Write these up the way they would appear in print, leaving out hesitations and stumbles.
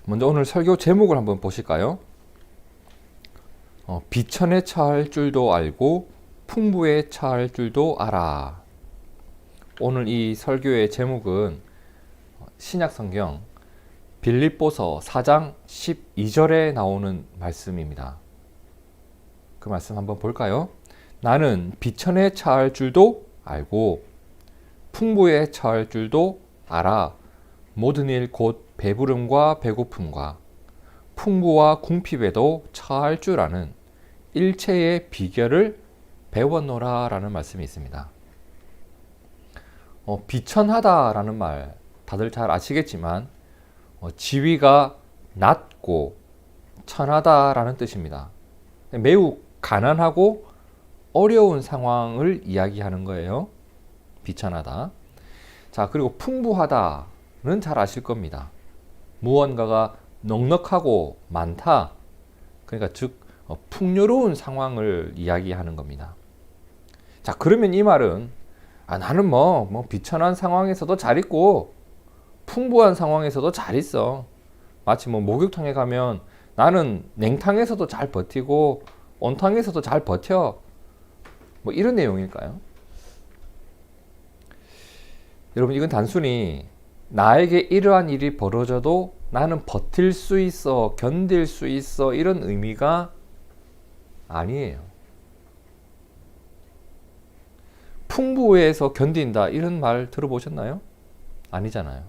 먼저 오늘 설교 제목을 한번 보실까요? 비천에 처할 줄도 알고 풍부에 처할 줄도 알아. 오늘 이 설교의 제목은 신약 성경 빌립보서 4장 12절에 나오는 말씀입니다. 그 말씀 한번 볼까요? 나는 비천에 처할 줄도 알고 풍부에 처할 줄도 알아. 모든 일 곧 배부름과 배고픔과 풍부와 궁핍에도 처할 줄 아는 일체의 비결을 배웠노라 라는 말씀이 있습니다. 비천하다라는 말 다들 잘 아시겠지만 지위가 낮고 천하다라는 뜻입니다. 매우 가난하고 어려운 상황을 이야기하는 거예요. 비천하다. 자, 그리고 풍부하다는 잘 아실 겁니다. 무언가가 넉넉하고 많다. 그러니까 즉 풍요로운 상황을 이야기하는 겁니다. 자, 그러면 이 말은 나는 비천한 상황에서도 잘 있고 풍부한 상황에서도 잘 있어. 마치 목욕탕에 가면 나는 냉탕에서도 잘 버티고 온탕에서도 잘 버텨. 이런 내용일까요? 여러분, 이건 단순히 나에게 이러한 일이 벌어져도 나는 버틸 수 있어, 견딜 수 있어, 이런 의미가 아니에요. 풍부해서 견딘다, 이런 말 들어보셨나요? 아니잖아요.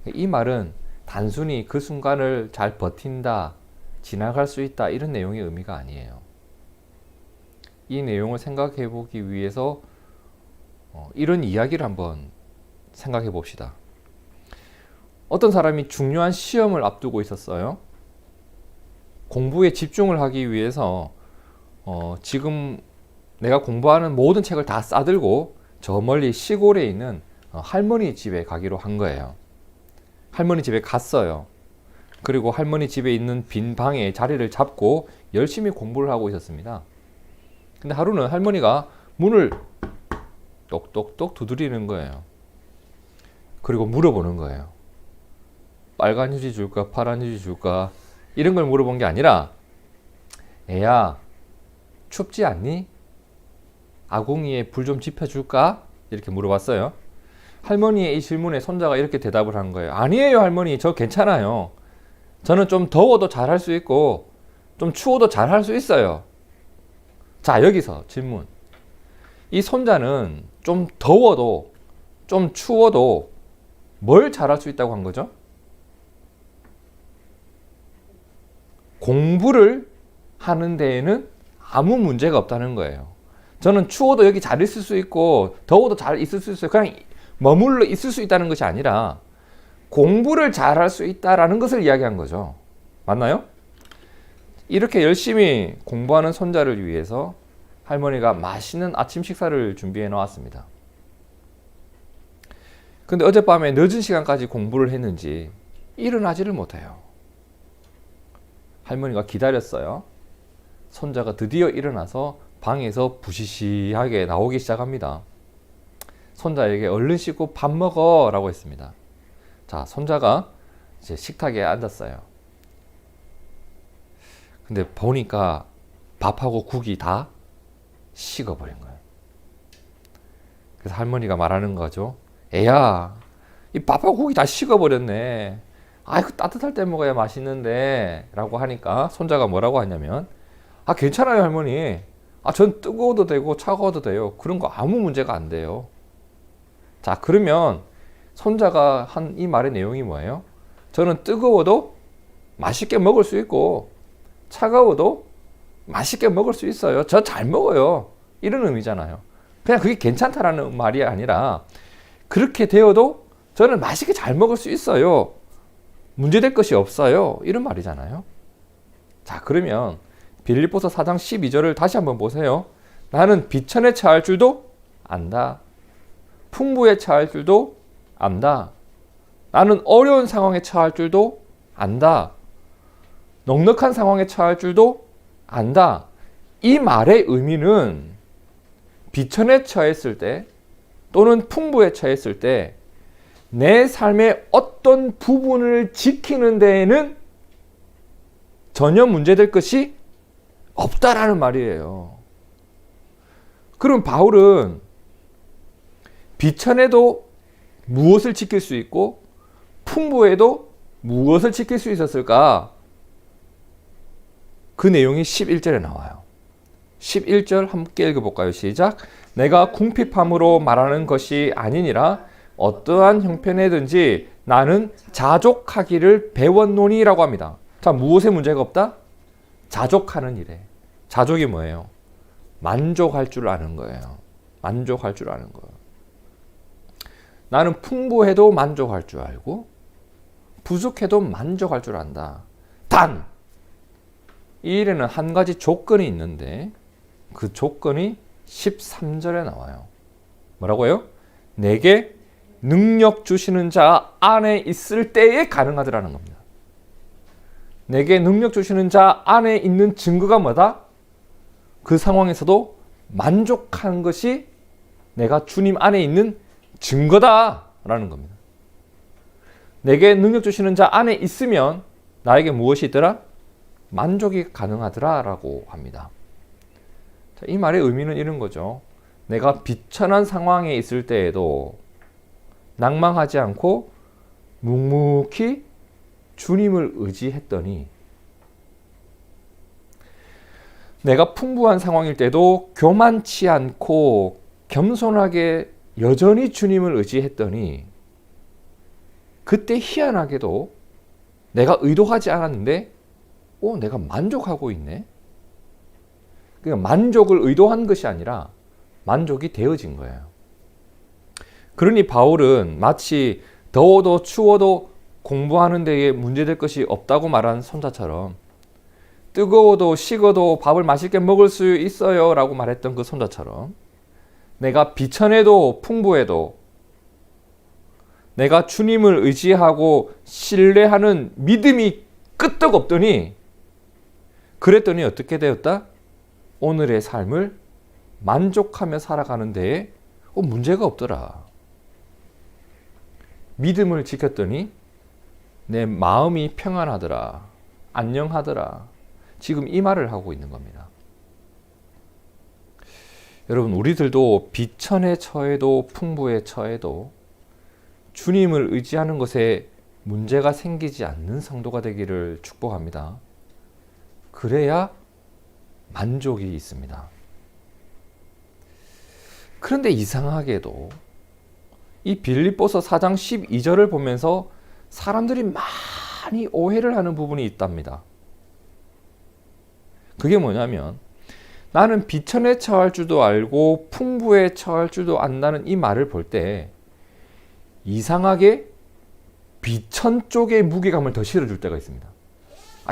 이 말은 단순히 그 순간을 잘 버틴다, 지나갈 수 있다, 이런 내용의 의미가 아니에요. 이 내용을 생각해 보기 위해서 이런 이야기를 한번 생각해 봅시다. 어떤 사람이 중요한 시험을 앞두고 있었어요. 공부에 집중을 하기 위해서 지금 내가 공부하는 모든 책을 다 싸들고 저 멀리 시골에 있는 할머니 집에 가기로 한 거예요. 할머니 집에 갔어요. 그리고 할머니 집에 있는 빈 방에 자리를 잡고 열심히 공부를 하고 있었습니다. 근데 하루는 할머니가 문을 똑똑똑 두드리는 거예요. 그리고 물어보는 거예요. 빨간 휴지 줄까? 파란 휴지 줄까? 이런 걸 물어본 게 아니라, 애야, 춥지 않니? 아궁이에 불 좀 지펴줄까? 이렇게 물어봤어요. 할머니의 이 질문에 손자가 이렇게 대답을 한 거예요. 아니에요, 할머니. 저 괜찮아요. 저는 좀 더워도 잘할 수 있고 좀 추워도 잘할 수 있어요. 자, 여기서 질문. 이 손자는 좀 더워도 좀 추워도 뭘 잘할 수 있다고 한 거죠? 공부를 하는 데에는 아무 문제가 없다는 거예요. 저는 추워도 여기 잘 있을 수 있고 더워도 잘 있을 수 있어요. 그냥 머물러 있을 수 있다는 것이 아니라 공부를 잘할 수 있다라는 것을 이야기한 거죠. 맞나요? 이렇게 열심히 공부하는 손자를 위해서 할머니가 맛있는 아침 식사를 준비해 놓았습니다. 근데 어젯밤에 늦은 시간까지 공부를 했는지 일어나지를 못해요. 할머니가 기다렸어요. 손자가 드디어 일어나서 방에서 부시시하게 나오기 시작합니다. 손자에게 얼른 씻고 밥 먹어 라고 했습니다. 자, 손자가 이제 식탁에 앉았어요. 근데 보니까 밥하고 국이 다 식어버린 거예요. 그래서 할머니가 말하는 거죠. 애야, 이 밥하고 국이 다 식어버렸네. 아이고, 따뜻할 때 먹어야 맛있는데 라고 하니까 손자가 뭐라고 하냐면, 괜찮아요, 할머니. 전 뜨거워도 되고 차가워도 돼요. 그런 거 아무 문제가 안 돼요. 자, 그러면 손자가 한 이 말의 내용이 뭐예요? 저는 뜨거워도 맛있게 먹을 수 있고 차가워도 맛있게 먹을 수 있어요. 저 잘 먹어요. 이런 의미잖아요. 그냥 그게 괜찮다라는 말이 아니라 그렇게 되어도 저는 맛있게 잘 먹을 수 있어요. 문제될 것이 없어요. 이런 말이잖아요. 자, 그러면 빌립보서 4장 12절을 다시 한번 보세요. 나는 비천에 처할 줄도 안다. 풍부에 처할 줄도 안다. 나는 어려운 상황에 처할 줄도 안다. 넉넉한 상황에 처할 줄도 안다. 이 말의 의미는 비천에 처했을 때 또는 풍부에 처했을 때 내 삶의 어떤 부분을 지키는 데에는 전혀 문제될 것이 없다라는 말이에요. 그럼 바울은 비천에도 무엇을 지킬 수 있고 풍부에도 무엇을 지킬 수 있었을까? 그 내용이 11절에 나와요. 11절 함께 읽어볼까요? 시작. 내가 궁핍함으로 말하는 것이 아니니라 어떠한 형편에든지 나는 자족하기를 배웠노니라고 합니다. 자, 무엇에 문제가 없다? 자족하는 일에. 자족이 뭐예요? 만족할 줄 아는 거예요. 만족할 줄 아는 거예요. 나는 풍부해도 만족할 줄 알고 부족해도 만족할 줄 안다. 단! 이 일에는 한 가지 조건이 있는데 그 조건이 13절에 나와요. 뭐라고요? 내게 능력 주시는 자 안에 있을 때에 가능하더라는 겁니다. 내게 능력 주시는 자 안에 있는 증거가 뭐다? 그 상황에서도 만족하는 것이 내가 주님 안에 있는 증거다라는 겁니다. 내게 능력 주시는 자 안에 있으면 나에게 무엇이 있더라? 만족이 가능하더라라고 합니다. 자, 이 말의 의미는 이런 거죠. 내가 비천한 상황에 있을 때에도 낭망하지 않고 묵묵히 주님을 의지했더니 내가 풍부한 상황일 때도 교만치 않고 겸손하게 여전히 주님을 의지했더니 그때 희한하게도 내가 의도하지 않았는데 내가 만족하고 있네. 그러니까 만족을 의도한 것이 아니라 만족이 되어진 거예요. 그러니 바울은 마치 더워도 추워도 공부하는 데에 문제될 것이 없다고 말한 손자처럼 뜨거워도 식어도 밥을 맛있게 먹을 수 있어요 라고 말했던 그 손자처럼 내가 비천해도 풍부해도 내가 주님을 의지하고 신뢰하는 믿음이 끄떡 없더니 그랬더니 어떻게 되었다? 오늘의 삶을 만족하며 살아가는 데에 문제가 없더라. 믿음을 지켰더니 내 마음이 평안하더라. 안녕하더라. 지금 이 말을 하고 있는 겁니다. 여러분, 우리들도 비천에 처해도 풍부에 처해도 주님을 의지하는 것에 문제가 생기지 않는 성도가 되기를 축복합니다. 그래야 만족이 있습니다. 그런데 이상하게도 이 빌립보서 4장 12절을 보면서 사람들이 많이 오해를 하는 부분이 있답니다. 그게 뭐냐면 나는 비천에 처할 줄도 알고 풍부에 처할 줄도 안다는 이 말을 볼 때 이상하게 비천 쪽에 무게감을 더 실어줄 때가 있습니다.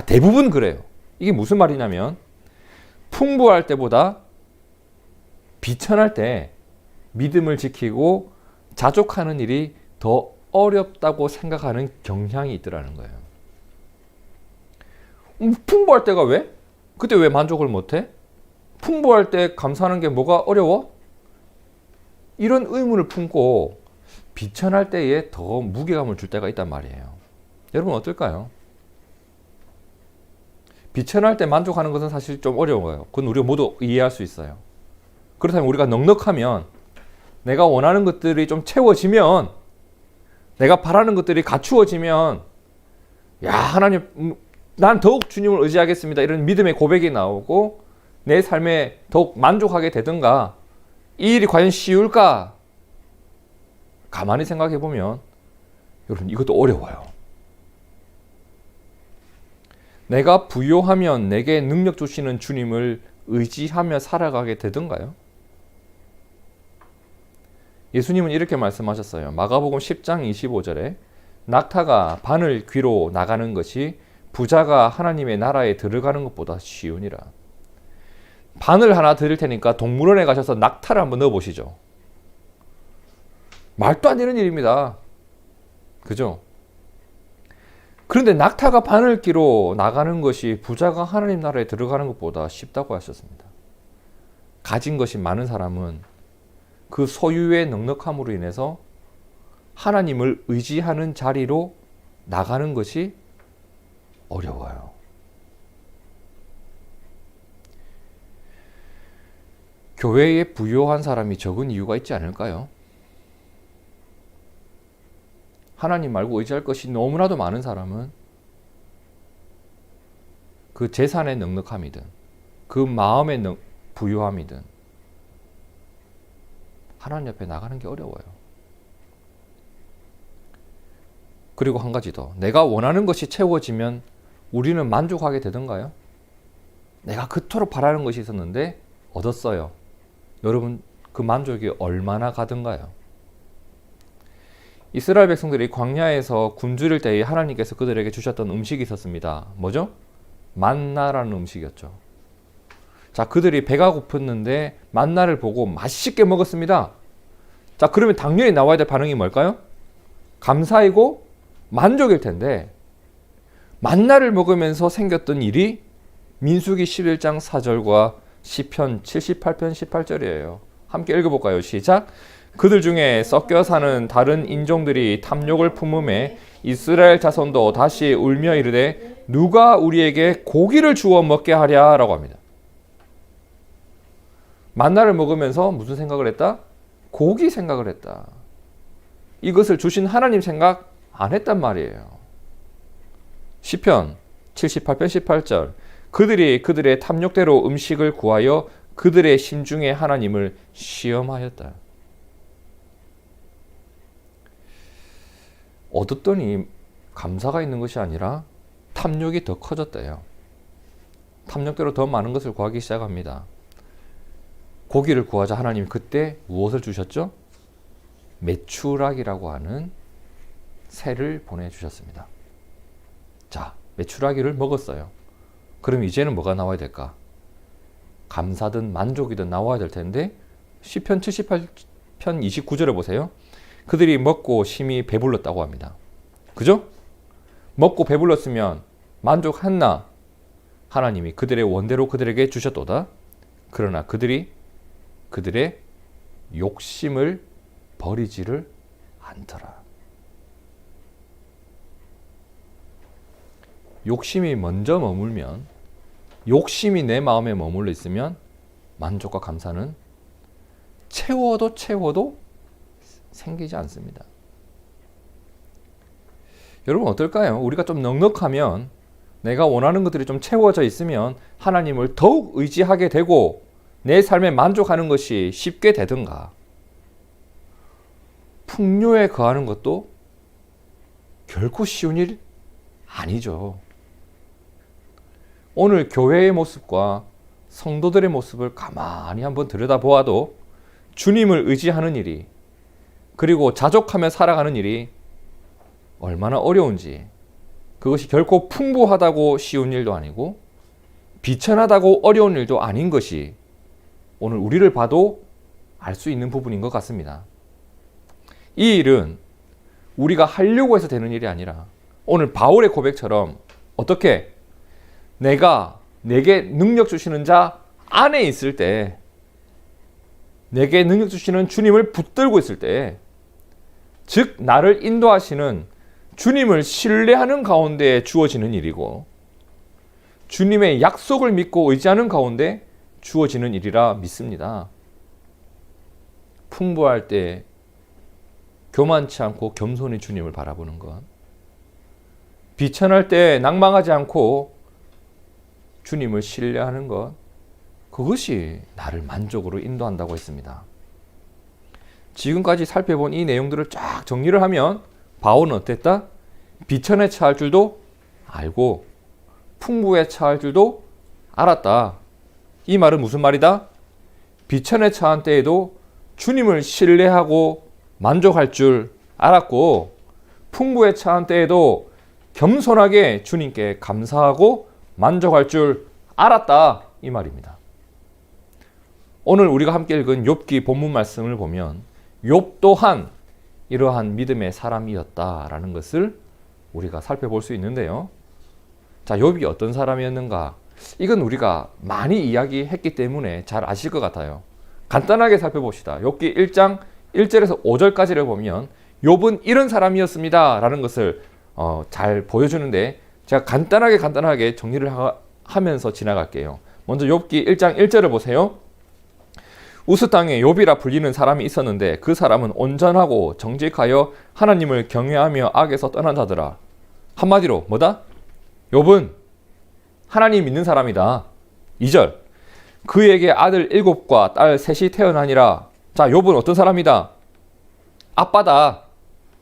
대부분 그래요. 이게 무슨 말이냐면 풍부할 때보다 비천할 때 믿음을 지키고 자족하는 일이 더 어렵다고 생각하는 경향이 있더라는 거예요. 풍부할 때가 왜? 그때 왜 만족을 못해? 풍부할 때 감사하는 게 뭐가 어려워? 이런 의문을 품고 비천할 때에 더 무게감을 줄 때가 있단 말이에요. 여러분 어떨까요? 비천할 때 만족하는 것은 사실 좀 어려워요. 그건 우리가 모두 이해할 수 있어요. 그렇다면 우리가 넉넉하면 내가 원하는 것들이 좀 채워지면 내가 바라는 것들이 갖추어지면 야 하나님 난 더욱 주님을 의지하겠습니다. 이런 믿음의 고백이 나오고 내 삶에 더욱 만족하게 되든가 이 일이 과연 쉬울까? 가만히 생각해 보면 여러분 이것도 어려워요. 내가 부요하면 내게 능력 주시는 주님을 의지하며 살아가게 되던가요? 예수님은 이렇게 말씀하셨어요. 마가복음 10장 25절에 낙타가 바늘 귀로 나가는 것이 부자가 하나님의 나라에 들어가는 것보다 쉬우니라. 바늘 하나 드릴 테니까 동물원에 가셔서 낙타를 한번 넣어보시죠. 말도 안 되는 일입니다. 그죠? 그런데 낙타가 바늘기로 나가는 것이 부자가 하나님 나라에 들어가는 것보다 쉽다고 하셨습니다. 가진 것이 많은 사람은 그 소유의 넉넉함으로 인해서 하나님을 의지하는 자리로 나가는 것이 어려워요. 교회에 부요한 사람이 적은 이유가 있지 않을까요? 하나님 말고 의지할 것이 너무나도 많은 사람은 그 재산의 넉넉함이든 그 마음의 부요함이든 하나님 앞에 나가는 게 어려워요. 그리고 한 가지 더, 내가 원하는 것이 채워지면 우리는 만족하게 되던가요? 내가 그토록 바라는 것이 있었는데 얻었어요. 여러분, 그 만족이 얼마나 가던가요? 이스라엘 백성들이 광야에서 굶주릴 때에 하나님께서 그들에게 주셨던 음식이 있었습니다. 뭐죠? 만나라는 음식이었죠. 자, 그들이 배가 고팠는데 만나를 보고 맛있게 먹었습니다. 자, 그러면 당연히 나와야 될 반응이 뭘까요? 감사이고 만족일 텐데, 만나를 먹으면서 생겼던 일이 민수기 11장 4절과 시편 78편 18절이에요. 함께 읽어볼까요? 시작! 그들 중에 섞여 사는 다른 인종들이 탐욕을 품음에 이스라엘 자손도 다시 울며 이르되 누가 우리에게 고기를 주어 먹게 하랴 라고 합니다. 만나를 먹으면서 무슨 생각을 했다? 고기 생각을 했다. 이것을 주신 하나님 생각 안 했단 말이에요. 시편 78편 18절 그들이 그들의 탐욕대로 음식을 구하여 그들의 심중에 하나님을 시험하였다. 얻었더니 감사가 있는 것이 아니라 탐욕이 더 커졌대요. 탐욕대로 더 많은 것을 구하기 시작합니다. 고기를 구하자 하나님 그때 무엇을 주셨죠? 메추라기라고 하는 새를 보내주셨습니다. 자, 메추라기를 먹었어요. 그럼 이제는 뭐가 나와야 될까? 감사든 만족이든 나와야 될 텐데 시편 78편 29절에 보세요. 그들이 먹고 심히 배불렀다고 합니다. 그죠? 먹고 배불렀으면 만족했나? 하나님이 그들의 원대로 그들에게 주셨도다. 그러나 그들이 그들의 욕심을 버리지를 않더라. 욕심이 먼저 머물면, 욕심이 내 마음에 머물러 있으면 만족과 감사는 채워도 생기지 않습니다. 여러분 어떨까요? 우리가 좀 넉넉하면, 내가 원하는 것들이 좀 채워져 있으면 하나님을 더욱 의지하게 되고 내 삶에 만족하는 것이 쉽게 되든가, 풍요에 거하는 것도 결코 쉬운 일 아니죠. 오늘 교회의 모습과 성도들의 모습을 가만히 한번 들여다보아도 주님을 의지하는 일이, 그리고 자족하며 살아가는 일이 얼마나 어려운지, 그것이 결코 풍부하다고 쉬운 일도 아니고 비천하다고 어려운 일도 아닌 것이 오늘 우리를 봐도 알 수 있는 부분인 것 같습니다. 이 일은 우리가 하려고 해서 되는 일이 아니라 오늘 바울의 고백처럼 어떻게 내게 능력 주시는 자 안에 있을 때, 내게 능력 주시는 주님을 붙들고 있을 때, 즉 나를 인도하시는 주님을 신뢰하는 가운데 주어지는 일이고 주님의 약속을 믿고 의지하는 가운데 주어지는 일이라 믿습니다. 풍부할 때 교만치 않고 겸손히 주님을 바라보는 것, 비천할 때 낭망하지 않고 주님을 신뢰하는 것, 그것이 나를 만족으로 인도한다고 했습니다. 지금까지 살펴본 이 내용들을 쫙 정리를 하면 바울은 어땠다? 비천에 처할 줄도 알고 풍부에 처할 줄도 알았다. 이 말은 무슨 말이다? 비천에 처한 때에도 주님을 신뢰하고 만족할 줄 알았고, 풍부에 처한 때에도 겸손하게 주님께 감사하고 만족할 줄 알았다. 이 말입니다. 오늘 우리가 함께 읽은 욥기 본문 말씀을 보면 욥 또한 이러한 믿음의 사람이었다라는 것을 우리가 살펴볼 수 있는데요. 자, 욥이 어떤 사람이었는가? 이건 우리가 많이 이야기했기 때문에 잘 아실 것 같아요. 간단하게 살펴봅시다. 욥기 1장 1절에서 5절까지를 보면 욥은 이런 사람이었습니다 라는 것을 잘 보여주는데, 제가 간단하게 정리를 하면서 지나갈게요. 먼저 욥기 1장 1절을 보세요. 우스 땅에 욥이라 불리는 사람이 있었는데 그 사람은 온전하고 정직하여 하나님을 경외하며 악에서 떠난 자더라. 한마디로 뭐다? 욥은 하나님 믿는 사람이다. 2절, 그에게 아들 7과 딸 3이 태어나니라. 자, 욥은 어떤 사람이다? 아빠다.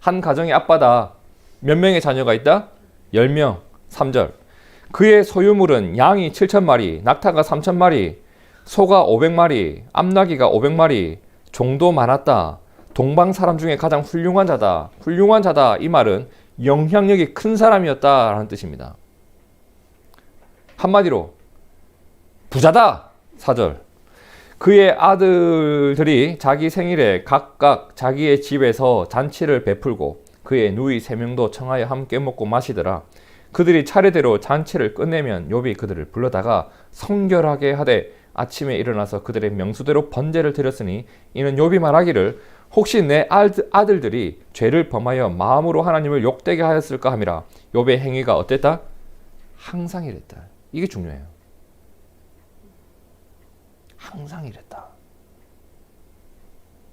한 가정의 아빠다. 몇 명의 자녀가 있다? 10명. 3절, 그의 소유물은 양이 7,000마리, 낙타가 3,000마리, 소가 500마리, 암나귀가 500마리, 종도 많았다. 동방 사람 중에 가장 훌륭한 자다. 훌륭한 자다, 이 말은 영향력이 큰 사람이었다라는 뜻입니다. 한마디로 부자다. 4절, 그의 아들들이 자기 생일에 각각 자기의 집에서 잔치를 베풀고 그의 누이 3명도 청하여 함께 먹고 마시더라. 그들이 차례대로 잔치를 끝내면 욥이 그들을 불러다가 성결하게 하되 아침에 일어나서 그들의 명수대로 번제를 드렸으니 이는 욥이 말하기를 혹시 내 아들들이 죄를 범하여 마음으로 하나님을 욕되게 하였을까 함이라. 욥의 행위가 어땠다? 항상 이랬다. 이게 중요해요. 항상 이랬다.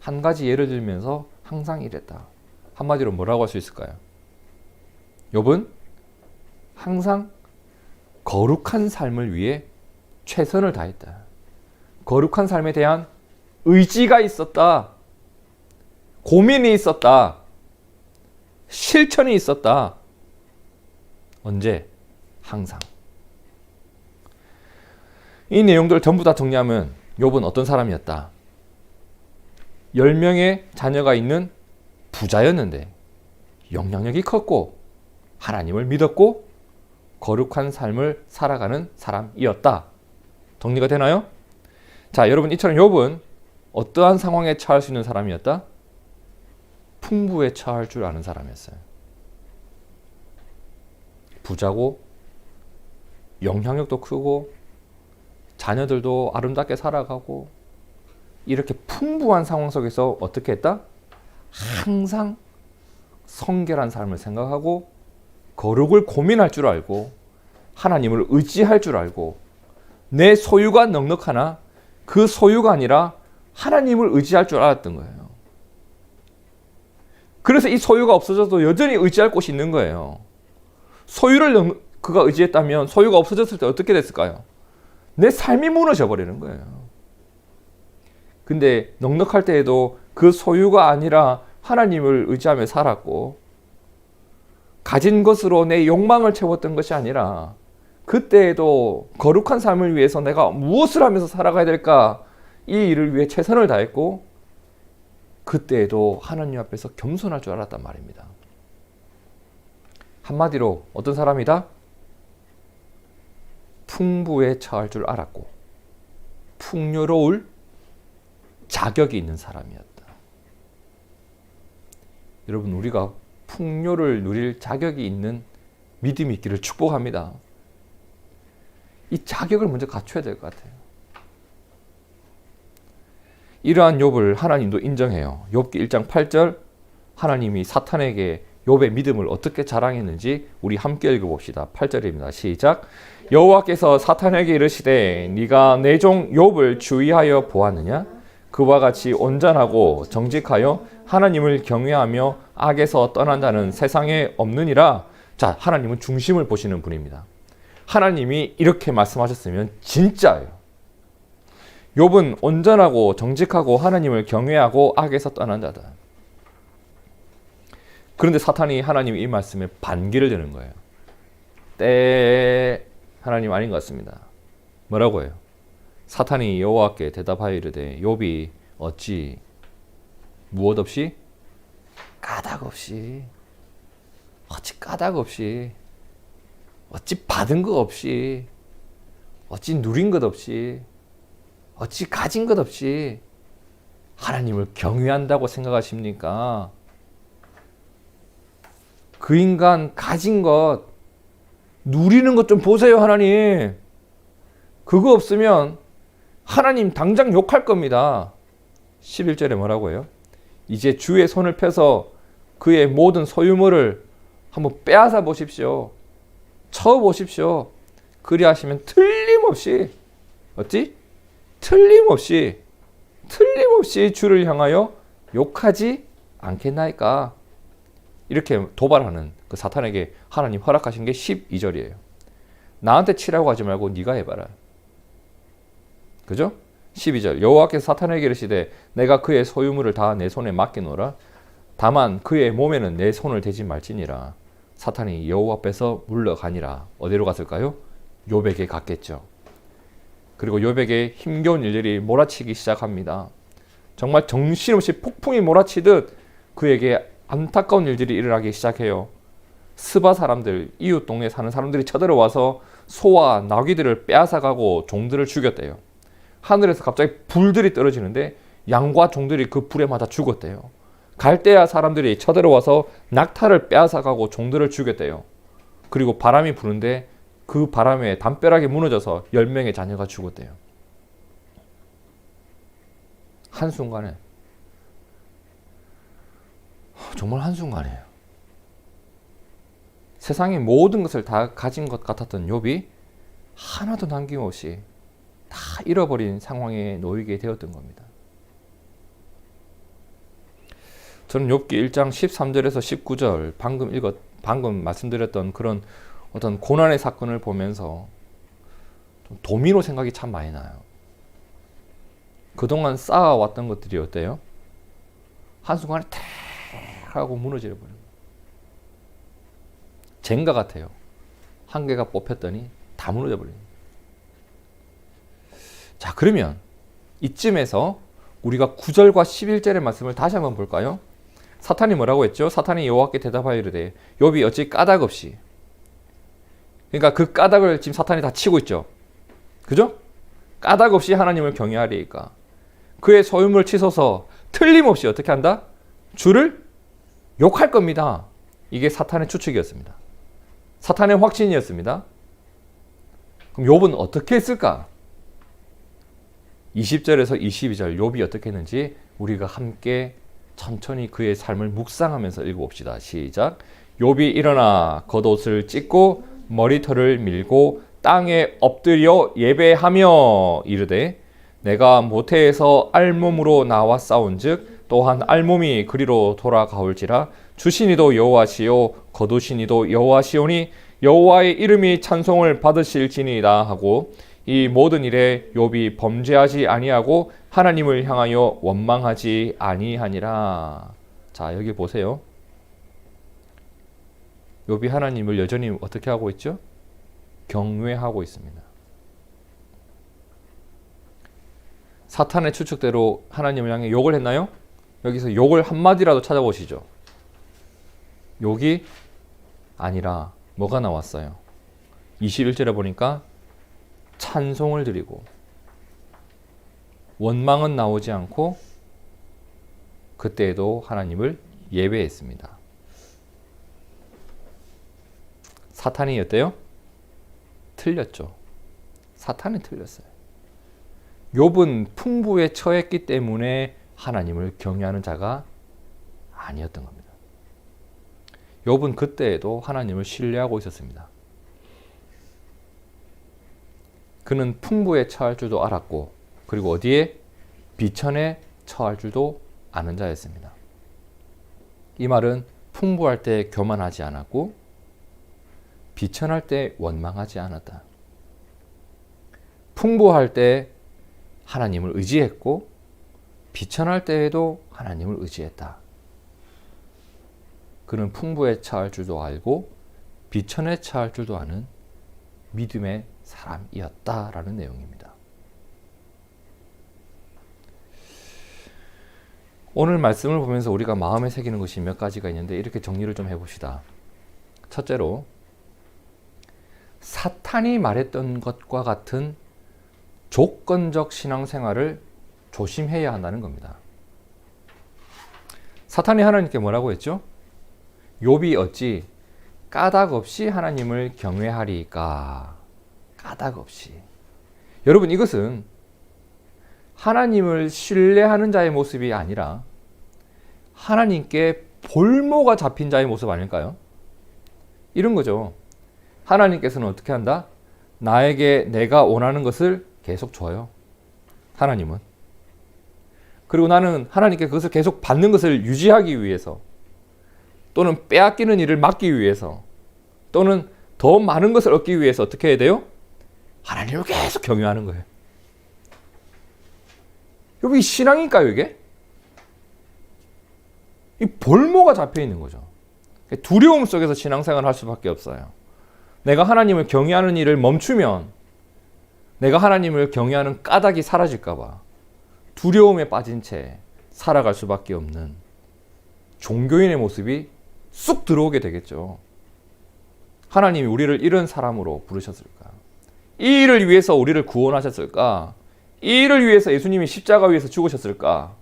한 가지 예를 들면서 항상 이랬다. 한마디로 뭐라고 할 수 있을까요? 욥은 항상 거룩한 삶을 위해 최선을 다했다. 거룩한 삶에 대한 의지가 있었다. 고민이 있었다. 실천이 있었다. 언제? 항상. 이 내용들 전부 다 정리하면 욥은 어떤 사람이었다? 10명의 자녀가 있는 부자였는데 영향력이 컸고 하나님을 믿었고 거룩한 삶을 살아가는 사람이었다. 정리가 되나요? 자, 여러분, 이처럼 욥은 어떠한 상황에 처할 수 있는 사람이었다? 풍부에 처할 줄 아는 사람이었어요. 부자고 영향력도 크고 자녀들도 아름답게 살아가고 이렇게 풍부한 상황 속에서 어떻게 했다? 항상 성결한 삶을 생각하고 거룩을 고민할 줄 알고 하나님을 의지할 줄 알고 내 소유가 넉넉하나 그 소유가 아니라 하나님을 의지할 줄 알았던 거예요. 그래서 이 소유가 없어져도 여전히 의지할 곳이 있는 거예요. 소유를 그가 의지했다면 소유가 없어졌을 때 어떻게 됐을까요? 내 삶이 무너져 버리는 거예요. 근데 넉넉할 때에도 그 소유가 아니라 하나님을 의지하며 살았고 가진 것으로 내 욕망을 채웠던 것이 아니라 그때에도 거룩한 삶을 위해서 내가 무엇을 하면서 살아가야 될까, 이 일을 위해 최선을 다했고 그때에도 하나님 앞에서 겸손할 줄 알았단 말입니다. 한마디로 어떤 사람이다? 풍부에 처할 줄 알았고 풍요로울 자격이 있는 사람이었다. 여러분, 우리가 풍요를 누릴 자격이 있는 믿음이 있기를 축복합니다. 이 자격을 먼저 갖춰야 될 것 같아요. 이러한 욥을 하나님도 인정해요. 욥기 1장 8절, 하나님이 사탄에게 욥의 믿음을 어떻게 자랑했는지 우리 함께 읽어봅시다. 8절입니다. 시작. 여호와께서 사탄에게 이르시되 네가 내 종 욥을 주의하여 보았느냐? 그와 같이 온전하고 정직하여 하나님을 경외하며 악에서 떠난 자는 세상에 없느니라. 자, 하나님은 중심을 보시는 분입니다. 하나님이 이렇게 말씀하셨으면 진짜예요. 욥은 온전하고 정직하고 하나님을 경외하고 악에서 떠난 자다. 그런데 사탄이 하나님 이 말씀에 반기를 드는 거예요. 하나님 아닌 것 같습니다. 뭐라고 해요? 사탄이 여호와께 대답하여 이르되 욥이 어찌 무엇 없이 까닭 없이 어찌 받은 것 없이 어찌 누린 것 없이 어찌 가진 것 없이 하나님을 경외한다고 생각하십니까? 그 인간 가진 것, 누리는 것 좀 보세요, 하나님. 그거 없으면 하나님 당장 욕할 겁니다. 11절에 뭐라고 해요? 이제 주의 손을 펴서 그의 모든 소유물을 한번 빼앗아 보십시오. 쳐 보십시오. 그리하시면 틀림없이 어찌? 틀림없이 주를 향하여 욕하지 않겠나이까. 이렇게 도발하는 그 사탄에게 하나님 허락하신 게 12절이에요. 나한테 치라고 하지 말고 네가 해봐라. 그죠? 12절 여호와께서 사탄에게 이르시되 내가 그의 소유물을 다 내 손에 맡기노라. 다만 그의 몸에는 내 손을 대지 말지니라. 사탄이 여호와 앞에서 물러가니라. 어디로 갔을까요? 욥에게 갔겠죠. 그리고 욥에게 힘겨운 일들이 몰아치기 시작합니다. 정말 정신없이 폭풍이 몰아치듯 그에게 안타까운 일들이 일어나기 시작해요. 스바 사람들, 이웃 동네에 사는 사람들이 쳐들어와서 소와 나귀들을 빼앗아가고 종들을 죽였대요. 하늘에서 갑자기 불들이 떨어지는데 양과 종들이 그 불에 맞아 죽었대요. 갈대아 사람들이 쳐들어와서 낙타를 빼앗아가고 종들을 죽였대요. 그리고 바람이 부는데 그 바람에 담벼락이 무너져서 10명의 자녀가 죽었대요. 한순간에, 정말 한순간이에요. 세상의 모든 것을 다 가진 것 같았던 욥이 하나도 남김없이 다 잃어버린 상황에 놓이게 되었던 겁니다. 저는 욥기 1장 13절에서 19절 방금 말씀드렸던 그런 어떤 고난의 사건을 보면서 좀 도미노 생각이 참 많이 나요. 그동안 쌓아왔던 것들이 어때요? 한순간에 탁 하고 무너져 버려요. 젠가 같아요. 한 개가 뽑혔더니 다 무너져 버려요. 자, 그러면 이쯤에서 우리가 9절과 11절의 말씀을 다시 한번 볼까요? 사탄이 뭐라고 했죠? 사탄이 여호와께 대답하여 이르되 욥이 어찌 까닭 없이, 그러니까 그 까닭을 지금 사탄이 다 치고 있죠. 그죠? 까닭 없이 하나님을 경외하리이까. 그의 소유물을 치소서 틀림없이 어떻게 한다? 주를 욕할 겁니다. 이게 사탄의 추측이었습니다. 사탄의 확신이었습니다. 그럼 욥은 어떻게 했을까? 20절에서 22절 욥이 어떻게 했는지 우리가 함께 천천히 그의 삶을 묵상하면서 읽어봅시다. 시작. 욥이 일어나 겉옷을 찢고 머리털을 밀고 땅에 엎드려 예배하며 이르되 내가 모태에서 알몸으로 나왔사온즉 또한 알몸이 그리로 돌아가올지라. 주시니도 여호와시요 거두시니도 여호와시오니 여호와의 이름이 찬송을 받으실지니이다 하고 이 모든 일에 욥이 범죄하지 아니하고 하나님을 향하여 원망하지 아니하니라. 자, 여기 보세요. 욥이 하나님을 여전히 어떻게 하고 있죠? 경외하고 있습니다. 사탄의 추측대로 하나님을 향해 욕을 했나요? 여기서 욕을 한마디라도 찾아보시죠. 욕이 아니라 뭐가 나왔어요? 21절에 보니까 찬송을 드리고 원망은 나오지 않고 그때에도 하나님을 예배했습니다. 사탄이 어때요? 틀렸죠. 사탄이 틀렸어요. 욥은 풍부에 처했기 때문에 하나님을 경외하는 자가 아니었던 겁니다. 욥은 그때에도 하나님을 신뢰하고 있었습니다. 그는 풍부에 처할 줄도 알았고 그리고 어디에? 비천에 처할 줄도 아는 자였습니다. 이 말은 풍부할 때 교만하지 않았고 비천할 때 원망하지 않았다. 풍부할 때 하나님을 의지했고 비천할 때에도 하나님을 의지했다. 그는 풍부에 처할 줄도 알고 비천에 처할 줄도 아는 믿음의 사람이었다라는 내용입니다. 오늘 말씀을 보면서 우리가 마음에 새기는 것이 몇 가지가 있는데 이렇게 정리를 좀 해봅시다. 첫째로 사탄이 말했던 것과 같은 조건적 신앙생활을 조심해야 한다는 겁니다. 사탄이 하나님께 뭐라고 했죠? 욥이 어찌 까닭 없이 하나님을 경외하리까? 까닭 없이. 여러분, 이것은 하나님을 신뢰하는 자의 모습이 아니라 하나님께 볼모가 잡힌 자의 모습 아닐까요? 이런 거죠. 하나님께서는 어떻게 한다? 나에게 내가 원하는 것을 계속 줘요. 하나님은. 그리고 나는 하나님께 그것을 계속 받는 것을 유지하기 위해서, 또는 빼앗기는 일을 막기 위해서, 또는 더 많은 것을 얻기 위해서 어떻게 해야 돼요? 하나님을 계속 경외하는 거예요. 여러분, 이 신앙일까요, 이게? 이 볼모가 잡혀 있는 거죠. 두려움 속에서 신앙생활을 할 수밖에 없어요. 내가 하나님을 경외하는 일을 멈추면 내가 하나님을 경외하는 까닭이 사라질까 봐 두려움에 빠진 채 살아갈 수밖에 없는 종교인의 모습이 쑥 들어오게 되겠죠. 하나님이 우리를 이런 사람으로 부르셨을까? 이 일을 위해서 우리를 구원하셨을까? 이 일을 위해서 예수님이 십자가 위에서 죽으셨을까?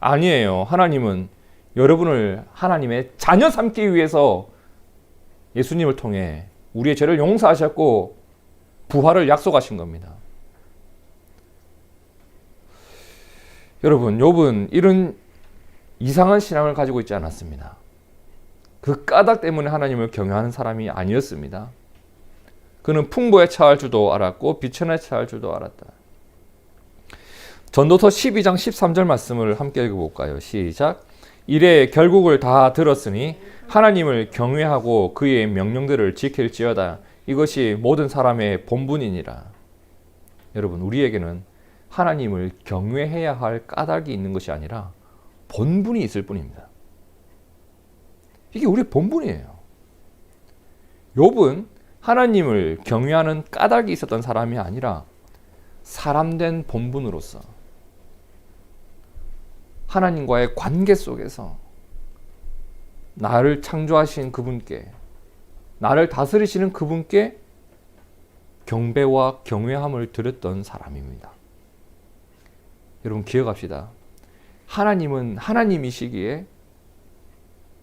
아니에요. 하나님은 여러분을 하나님의 자녀 삼기 위해서 예수님을 통해 우리의 죄를 용서하셨고 부활을 약속하신 겁니다. 여러분, 욥은 이런 이상한 신앙을 가지고 있지 않았습니다. 그 까닭 때문에 하나님을 경외하는 사람이 아니었습니다. 그는 풍부에 처할 줄도 알았고 비천에 처할 줄도 알았다. 전도서 12장 13절 말씀을 함께 읽어볼까요? 시작. 이래 결국을 다 들었으니 하나님을 경외하고 그의 명령들을 지킬지어다. 이것이 모든 사람의 본분이니라. 여러분, 우리에게는 하나님을 경외해야 할 까닭이 있는 것이 아니라 본분이 있을 뿐입니다. 이게 우리의 본분이에요. 욥은 하나님을 경외하는 까닭이 있었던 사람이 아니라 사람된 본분으로서 하나님과의 관계 속에서 나를 창조하신 그분께, 나를 다스리시는 그분께 경배와 경외함을 드렸던 사람입니다. 여러분, 기억합시다. 하나님은 하나님이시기에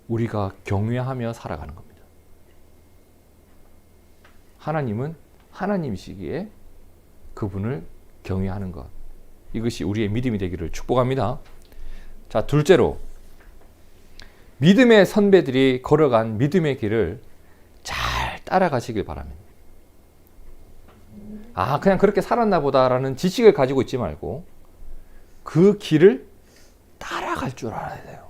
우리가 경외하며 살아가는 겁니다. 하나님은 하나님이시기에 그분을 경외하는 것, 이것이 우리의 믿음이 되기를 축복합니다. 자, 둘째로, 믿음의 선배들이 걸어간 믿음의 길을 잘 따라가시길 바랍니다. 그냥 그렇게 살았나 보다라는 지식을 가지고 있지 말고 그 길을 따라갈 줄 알아야 돼요.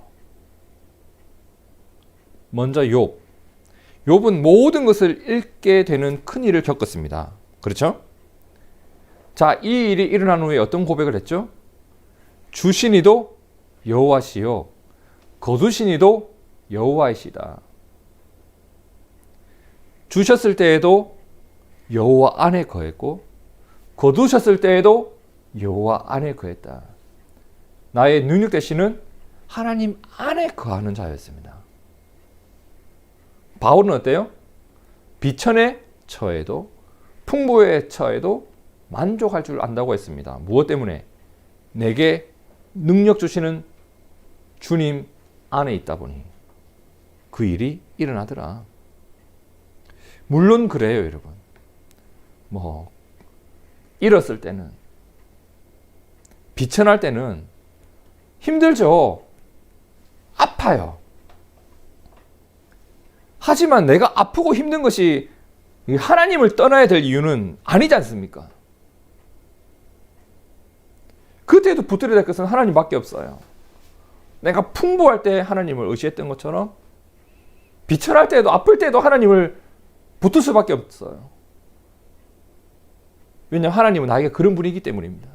먼저 욥은 모든 것을 잃게 되는 큰 일을 겪었습니다. 그렇죠? 자, 이 일이 일어난 후에 어떤 고백을 했죠? 주시니도 여호와시요 거두시니도 여호와이시다. 주셨을 때에도 여호와 안에 거했고 거두셨을 때에도 여호와 안에 거했다. 나의 능력 되시는 하나님 안에 거하는 자였습니다. 바울은 어때요? 비천에 처해도 풍부에 처해도 만족할 줄 안다고 했습니다. 무엇 때문에? 내게 능력 주시는 주님 안에 있다 보니 그 일이 일어나더라. 물론 그래요, 여러분. 잃었을 때는, 비천할 때는 힘들죠. 아파요. 하지만 내가 아프고 힘든 것이 하나님을 떠나야 될 이유는 아니지 않습니까? 그때도 붙들어야 될 것은 하나님밖에 없어요. 내가 풍부할 때 하나님을 의지했던 것처럼 비천할 때도 아플 때도 하나님을 붙들 수밖에 없어요. 왜냐하면 하나님은 나에게 그런 분이기 때문입니다.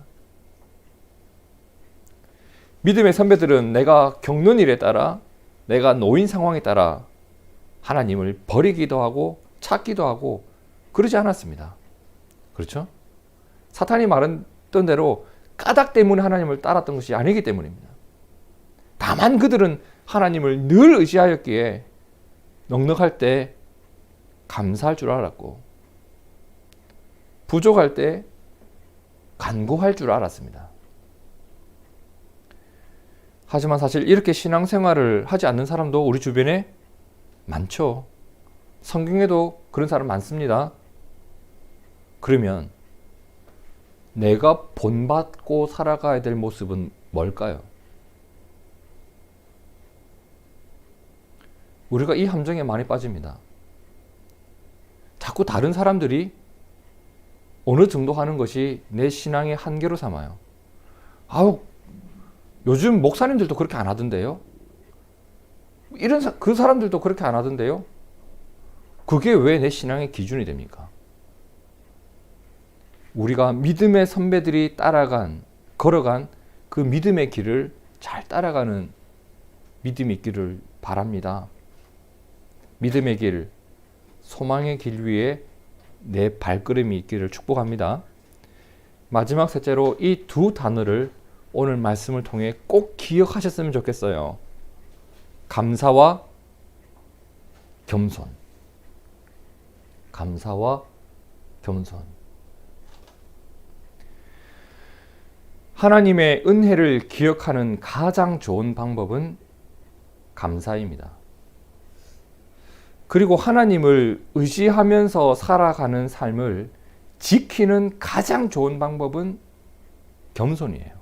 믿음의 선배들은 내가 겪는 일에 따라, 내가 놓인 상황에 따라 하나님을 버리기도 하고 찾기도 하고 그러지 않았습니다. 그렇죠? 사탄이 말했던 대로 까닭 때문에 하나님을 따랐던 것이 아니기 때문입니다. 다만 그들은 하나님을 늘 의지하였기에 넉넉할 때 감사할 줄 알았고 부족할 때 간구할 줄 알았습니다. 하지만 사실 이렇게 신앙생활을 하지 않는 사람도 우리 주변에 많죠. 성경에도 그런 사람 많습니다. 그러면 내가 본받고 살아가야 될 모습은 뭘까요? 우리가 이 함정에 많이 빠집니다. 자꾸 다른 사람들이 어느 정도 하는 것이 내 신앙의 한계로 삼아요. 아우, 요즘 목사님들도 그렇게 안 하던데요? 그 사람들도 그렇게 안 하던데요? 그게 왜 내 신앙의 기준이 됩니까? 우리가 믿음의 선배들이 걸어간 그 믿음의 길을 잘 따라가는 믿음이 있기를 바랍니다. 믿음의 길, 소망의 길 위에 내 발걸음이 있기를 축복합니다. 마지막 셋째로 이 두 단어를 오늘 말씀을 통해 꼭 기억하셨으면 좋겠어요. 감사와 겸손. 감사와 겸손. 하나님의 은혜를 기억하는 가장 좋은 방법은 감사입니다. 그리고 하나님을 의지하면서 살아가는 삶을 지키는 가장 좋은 방법은 겸손이에요.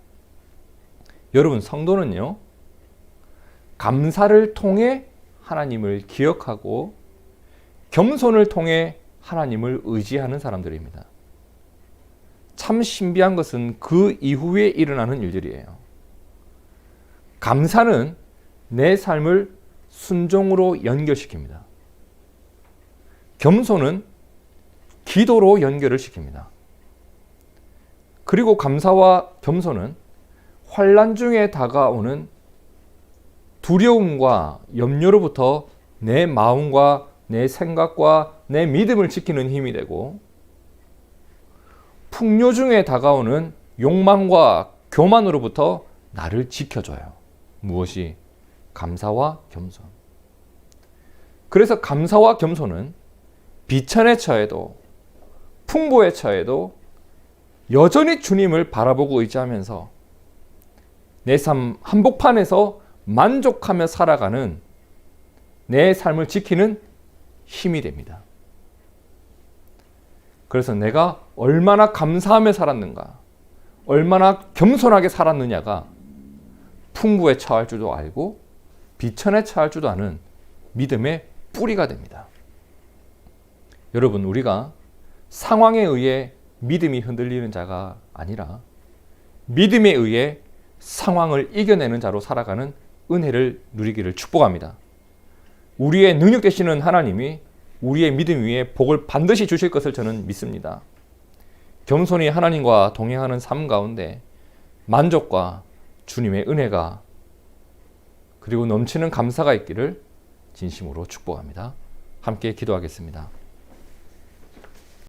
여러분, 성도는요, 감사를 통해 하나님을 기억하고 겸손을 통해 하나님을 의지하는 사람들입니다. 참 신비한 것은 그 이후에 일어나는 일들이에요. 감사는 내 삶을 순종으로 연결시킵니다. 겸손은 기도로 연결을 시킵니다. 그리고 감사와 겸손은 환난 중에 다가오는 두려움과 염려로부터 내 마음과 내 생각과 내 믿음을 지키는 힘이 되고, 풍요 중에 다가오는 욕망과 교만으로부터 나를 지켜줘요. 무엇이? 감사와 겸손. 그래서 감사와 겸손은 비천에 처해도 풍부에 처해도 여전히 주님을 바라보고 의지하면서 내 삶 한복판에서 만족하며 살아가는 내 삶을 지키는 힘이 됩니다. 그래서 내가 얼마나 감사하며 살았는가, 얼마나 겸손하게 살았느냐가 풍부에 처할 줄도 알고 비천에 처할 줄도 아는 믿음의 뿌리가 됩니다. 여러분, 우리가 상황에 의해 믿음이 흔들리는 자가 아니라 믿음에 의해 상황을 이겨내는 자로 살아가는 은혜를 누리기를 축복합니다. 우리의 능력 되시는 하나님이 우리의 믿음 위에 복을 반드시 주실 것을 저는 믿습니다. 겸손히 하나님과 동행하는 삶 가운데 만족과 주님의 은혜가 그리고 넘치는 감사가 있기를 진심으로 축복합니다. 함께 기도하겠습니다.